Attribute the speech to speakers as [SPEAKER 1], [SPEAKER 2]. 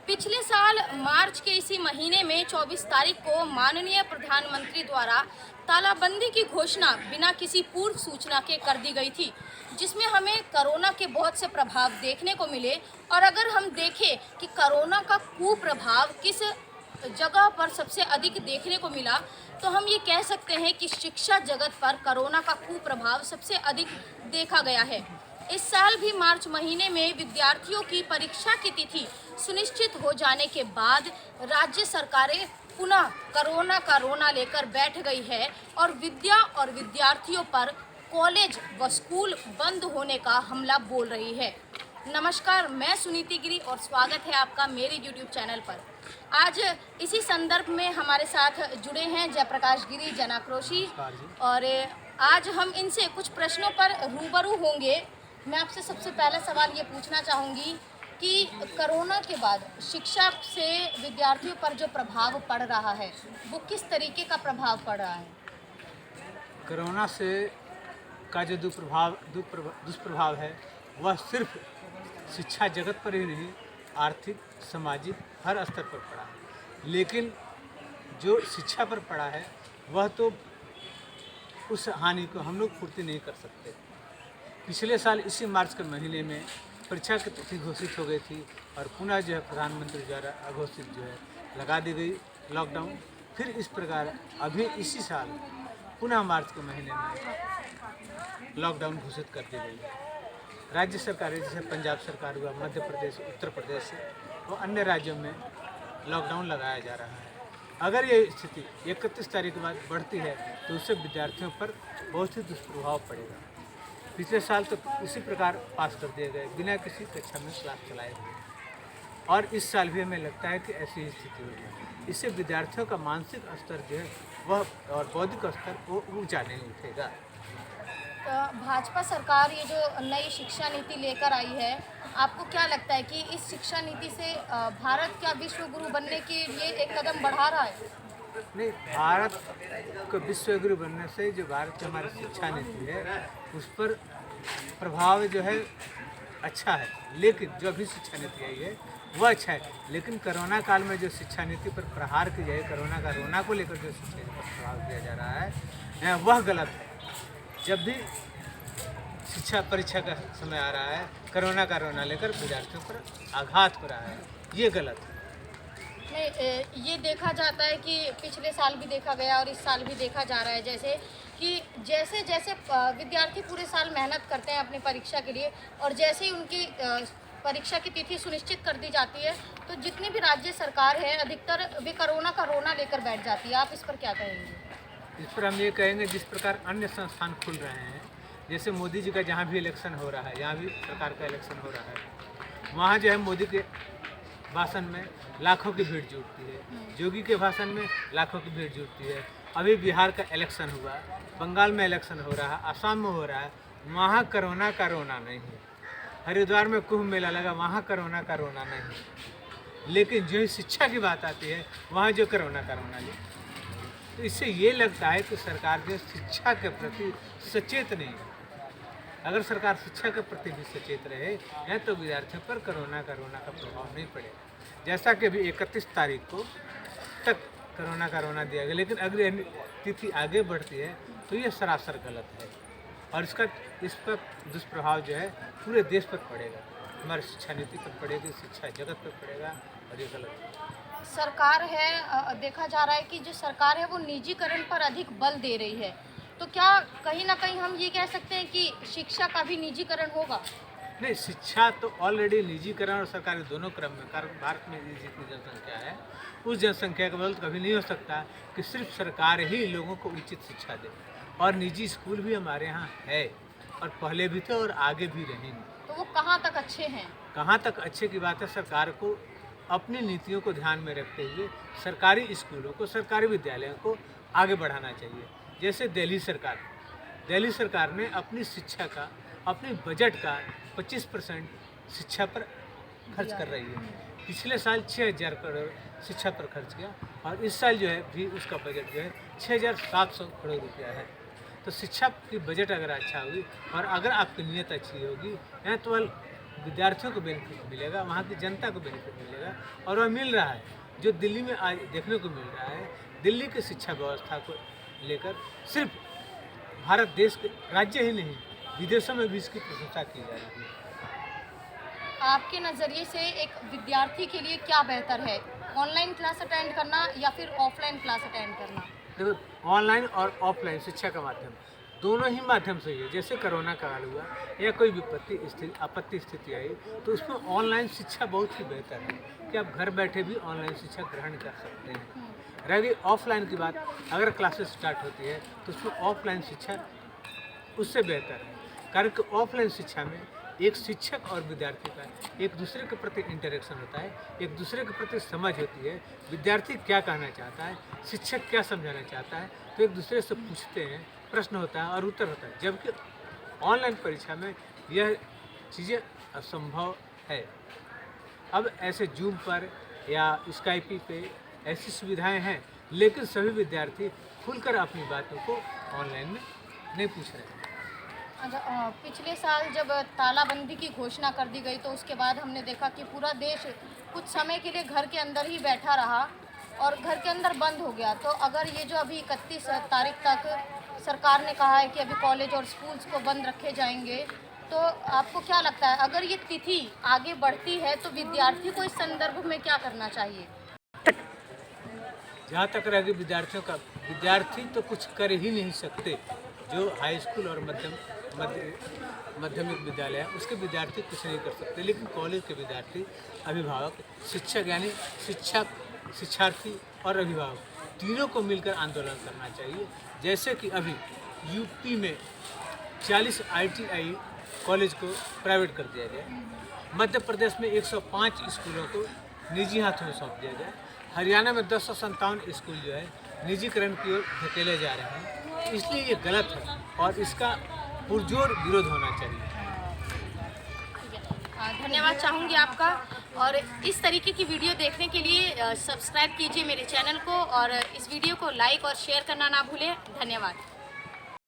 [SPEAKER 1] पिछले साल मार्च के इसी महीने में 24 तारीख को माननीय प्रधानमंत्री द्वारा तालाबंदी की घोषणा बिना किसी पूर्व सूचना के कर दी गई थी, जिसमें हमें कोरोना के बहुत से प्रभाव देखने को मिले। और अगर हम देखें कि कोरोना का कुप्रभाव किस जगह पर सबसे अधिक देखने को मिला, तो हम ये कह सकते हैं कि शिक्षा जगत पर कोरोना का कुप्रभाव सबसे अधिक देखा गया है। इस साल भी मार्च महीने में विद्यार्थियों की परीक्षा की तिथि सुनिश्चित हो जाने के बाद राज्य सरकारें पुनः कोरोना का रोना लेकर बैठ गई है और विद्या और विद्यार्थियों पर कॉलेज व स्कूल बंद होने का हमला बोल रही है। नमस्कार, मैं सुनीति गिरी और स्वागत है आपका मेरे YouTube चैनल पर। आज इसी संदर्भ में हमारे साथ जुड़े हैं जयप्रकाश गिरी, जनाक्रोशी, और आज हम इनसे कुछ प्रश्नों पर रूबरू होंगे। मैं आपसे सबसे पहला सवाल ये पूछना चाहूँगी कि कोरोना के बाद शिक्षा से विद्यार्थियों पर जो प्रभाव पड़ रहा है वो किस तरीके का प्रभाव पड़ रहा है?
[SPEAKER 2] कोरोना से का जो दुष्प्रभाव है वह सिर्फ शिक्षा जगत पर ही नहीं, आर्थिक, सामाजिक हर स्तर पर पड़ा है। लेकिन जो शिक्षा पर पड़ा है वह तो उस हानि को हम लोग पूर्ति नहीं कर सकते। पिछले साल इसी मार्च के महीने में परीक्षा की तिथि घोषित हो गई थी और पुनः जो है प्रधानमंत्री द्वारा अघोषित जो है लगा दी गई लॉकडाउन। फिर इस प्रकार अभी इसी साल पुनः मार्च के महीने में लॉकडाउन घोषित कर दी गई है। राज्य सरकारें जैसे पंजाब सरकार हुआ, मध्य प्रदेश, उत्तर प्रदेश व अन्य राज्यों में लॉकडाउन लगाया जा रहा है। अगर ये स्थिति 31 तारीख के बाद बढ़ती है तो उससे विद्यार्थियों पर बहुत ही दुष्प्रभाव पड़ेगा। पिछले साल तो इसी प्रकार पास कर दिए गए बिना किसी कक्षा में क्लास चलाए हुए, और इस साल भी हमें लगता है कि ऐसी ही स्थिति होगी। इससे विद्यार्थियों का मानसिक स्तर जो है वह और बौद्धिक स्तर वो ऊंचा नहीं उठेगा।
[SPEAKER 1] भाजपा सरकार ये जो नई शिक्षा नीति लेकर आई है, आपको क्या लगता है कि इस शिक्षा नीति से भारत क्या विश्व गुरु बनने के लिए एक कदम बढ़ा रहा है?
[SPEAKER 2] नहीं, भारत को विश्व गुरु बनने से जो भारत की हमारी शिक्षा नीति है उस पर प्रभाव जो है अच्छा है, लेकिन जो अभी शिक्षा नीति आई है वह अच्छा है। लेकिन कोरोना काल में जो शिक्षा नीति पर प्रहार की जाए, कोरोना का रोना को लेकर जो शिक्षा नीति पर प्रभाव दिया जा रहा है वह गलत है। जब भी शिक्षा परीक्षा का समय आ रहा है, कोरोना का रोना लेकर विद्यार्थियों पर आघात हो रहा है, ये गलत है।
[SPEAKER 1] नहीं, ये देखा जाता है कि पिछले साल भी देखा गया और इस साल भी देखा जा रहा है जैसे जैसे विद्यार्थी पूरे साल मेहनत करते हैं अपनी परीक्षा के लिए, और जैसे ही उनकी परीक्षा की तिथि सुनिश्चित कर दी जाती है तो जितनी भी राज्य सरकार है अधिकतर भी कोरोना का रोना लेकर बैठ जाती है। आप इस पर क्या कहेंगे?
[SPEAKER 2] इस पर हम ये कहेंगे, जिस प्रकार अन्य संस्थान खुल रहे हैं, जैसे मोदी जी का जहाँ भी इलेक्शन हो रहा है, यहाँ भी सरकार का इलेक्शन हो रहा है, वहाँ जो है मोदी के भाषण में लाखों की भीड़ जुटती है, योगी के भाषण में लाखों की भीड़ जुटती है। अभी बिहार का इलेक्शन हुआ, बंगाल में इलेक्शन हो रहा है, असम में हो रहा है, वहाँ कोरोना का रोना नहीं है। हरिद्वार में कुंभ मेला लगा, वहाँ कोरोना का रोना नहीं है। लेकिन जो शिक्षा की बात आती है वहाँ जो कोरोना का रोना ले, तो इससे ये लगता है कि सरकार जो शिक्षा के प्रति सचेत नहीं है। अगर सरकार शिक्षा के प्रति भी सचेत रहे तो विद्यार्थियों पर कोरोना का प्रभाव नहीं पड़ेगा। जैसा कि अभी 31 तारीख को तक कोरोना का रोना दिया गया, लेकिन अगली तिथि आगे बढ़ती है तो ये सरासर गलत है और इस पर दुष्प्रभाव जो है पूरे देश पर पड़ेगा, हमारी शिक्षा नीति पर पड़ेगी, शिक्षा जगत पर पड़ेगा, और ये गलत है।
[SPEAKER 1] सरकार है, देखा जा रहा है कि जो सरकार है वो निजीकरण पर अधिक बल दे रही है, तो क्या कहीं ना कहीं हम ये कह सकते हैं कि शिक्षा का भी निजीकरण होगा?
[SPEAKER 2] नहीं, शिक्षा तो ऑलरेडी निजीकरण और सरकारी दोनों क्रम में, कारण भारत में जितनी जनसंख्या है उस जनसंख्या का बदल कभी नहीं हो सकता कि सिर्फ सरकार ही लोगों को उचित शिक्षा दे। और निजी स्कूल भी हमारे यहाँ है और पहले भी थे और आगे भी रहेंगे।
[SPEAKER 1] तो वो कहाँ तक अच्छे हैं?
[SPEAKER 2] कहाँ तक अच्छे की बात है, सरकार को अपनी नीतियों को ध्यान में रखते हुए सरकारी स्कूलों को, सरकारी विद्यालयों को आगे बढ़ाना चाहिए। जैसे दिल्ली सरकार ने अपनी शिक्षा का, अपने बजट का 25% शिक्षा पर खर्च कर रही है। पिछले साल 6,000 करोड़ शिक्षा पर खर्च किया और इस साल जो है भी उसका बजट जो है 6,700 करोड़ रुपया है। तो शिक्षा की बजट अगर अच्छा होगी और अगर आपकी नीयत अच्छी होगी तो विद्यार्थियों को बेनिफिट मिलेगा, वहाँ की जनता को बेनिफिट मिलेगा, और वह मिल रहा है। जो दिल्ली में आज देखने को मिल रहा है, दिल्ली की शिक्षा व्यवस्था को लेकर सिर्फ भारत देश के राज्य ही नहीं, विदेशों में भी इसकी प्रशंसा की जा रही है।
[SPEAKER 1] आपके नज़रिए से एक विद्यार्थी के लिए क्या बेहतर है, ऑनलाइन क्लास अटेंड करना या फिर ऑफलाइन क्लास अटेंड करना?
[SPEAKER 2] देखो, ऑनलाइन और ऑफलाइन शिक्षा का माध्यम दोनों ही माध्यम से ही है। जैसे कोरोना काल हुआ या कोई विपत्ति आपत्ति स्थिति आई, तो उसमें ऑनलाइन शिक्षा बहुत ही बेहतर है कि आप घर बैठे भी ऑनलाइन शिक्षा ग्रहण कर सकते हैं। रह गई ऑफलाइन की बात, अगर क्लासेस स्टार्ट होती है तो उसमें ऑफलाइन शिक्षा उससे बेहतर है, कारण कि ऑफलाइन शिक्षा में एक शिक्षक और विद्यार्थी का एक दूसरे के प्रति इंटरेक्शन होता है, एक दूसरे के प्रति समझ होती है, विद्यार्थी क्या कहना चाहता है, शिक्षक क्या समझाना चाहता है, तो एक दूसरे से पूछते हैं, प्रश्न होता है और उत्तर होता है। जबकि ऑनलाइन परीक्षा में यह चीज़ें असंभव है। अब ऐसे जूम पर या स्काइपी पे ऐसी सुविधाएं हैं, लेकिन सभी विद्यार्थी खुलकर अपनी बातों को ऑनलाइन में नहीं पूछ रहे हैं।
[SPEAKER 1] अच्छा, पिछले साल जब तालाबंदी की घोषणा कर दी गई तो उसके बाद हमने देखा कि पूरा देश कुछ समय के लिए घर के अंदर ही बैठा रहा और घर के अंदर बंद हो गया। तो अगर ये जो अभी 31 तारीख तक सरकार ने कहा है कि अभी कॉलेज और स्कूल्स को बंद रखे जाएंगे, तो आपको क्या लगता है अगर ये तिथि आगे बढ़ती है तो विद्यार्थी को इस संदर्भ में क्या करना चाहिए?
[SPEAKER 2] जहाँ तक रह गई विद्यार्थियों का, विद्यार्थी तो कुछ कर ही नहीं सकते। जो हाई स्कूल और माध्यमिक विद्यालय है उसके विद्यार्थी कुछ नहीं कर सकते, लेकिन कॉलेज के विद्यार्थी, अभिभावक, शिक्षक यानी शिक्षार्थी और अभिभावक तीनों को मिलकर आंदोलन करना चाहिए। जैसे कि अभी यूपी में 40 ITI कॉलेज को प्राइवेट कर दिया गया, मध्य प्रदेश में 105 स्कूलों को निजी हाथों में सौंप दिया गया, हरियाणा में 1057 स्कूल जो है निजीकरण की ओर धकेले जा रहे हैं। इसलिए ये गलत है और इसका पुरजोर विरोध होना चाहिए।
[SPEAKER 1] धन्यवाद चाहूँगी आपका, और इस तरीके की वीडियो देखने के लिए सब्सक्राइब कीजिए मेरे चैनल को और इस वीडियो को लाइक और शेयर करना ना भूलें। धन्यवाद।